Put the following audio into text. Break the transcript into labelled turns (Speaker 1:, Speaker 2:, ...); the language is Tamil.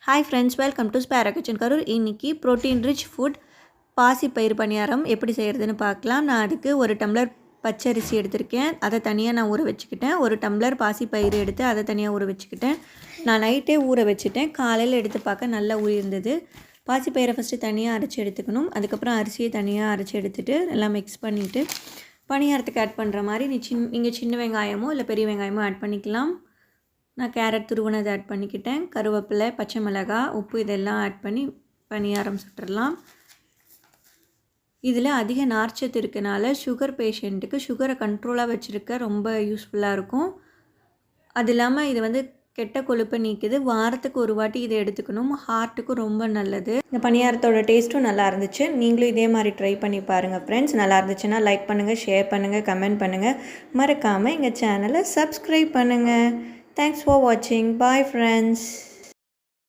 Speaker 1: ஹாய் ஃப்ரெண்ட்ஸ், வெல்கம் டு ஸ்பேரா கிச்சன் கரூர். இன்றைக்கி ப்ரோட்டீன் ரிச் ஃபுட் பாசிப்பயிறு பணியாரம் எப்படி செய்கிறதுன்னு பார்க்கலாம். நான் அதுக்கு 1 டம்ளர் பச்சரிசி எடுத்திருக்கேன். அதை தனியாக நான் ஊற வச்சுக்கிட்டேன். 1 டம்ளர் பாசிப்பயிறு எடுத்து அதை தனியாக ஊற வச்சுக்கிட்டேன். நான் நைட்டே ஊற வச்சுட்டேன். காலையில் எடுத்து பார்க்க நல்லா ஊறியிருந்தது. பாசிப்பயிரை ஃபஸ்ட்டு தனியாக அரைச்சி எடுத்துக்கணும். அதுக்கப்புறம் அரிசியை தனியாக அரைச்சி எடுத்துகிட்டு எல்லாம் மிக்ஸ் பண்ணிவிட்டு பணியாரத்துக்கு ஆட் பண்ணுற மாதிரி நீங்கள் சின்ன வெங்காயமோ இல்லை பெரிய வெங்காயமோ ஆட் பண்ணிக்கலாம். நான் கேரட் துருவனதை ஆட் பண்ணிக்கிட்டேன். கருவேப்பிலை, பச்சை மிளகாய், உப்பு இதெல்லாம் ஆட் பண்ணி பணியாரம் சுட்டுடலாம். இதில் அதிக நார்ச்சத்து இருக்கனால சுகர் பேஷண்ட்டுக்கு சுகரை கண்ட்ரோலாக வச்சுருக்க ரொம்ப யூஸ்ஃபுல்லாக இருக்கும். அது இல்லாமல் இது கெட்ட கொழுப்பை நீக்குது. வாரத்துக்கு ஒரு வாட்டி இதை எடுத்துக்கணும். ஹார்ட்டுக்கும் ரொம்ப நல்லது. இந்த பணியாரத்தோட டேஸ்ட்டும் நல்லா இருந்துச்சு. நீங்களும் இதே மாதிரி ட்ரை பண்ணி பாருங்கள் ஃப்ரெண்ட்ஸ். நல்லா இருந்துச்சுன்னா லைக் பண்ணுங்கள், ஷேர் பண்ணுங்கள், கமெண்ட் பண்ணுங்கள். மறக்காமல் எங்கள் சேனலை சப்ஸ்கிரைப் பண்ணுங்கள். Thanks for watching. Bye friends.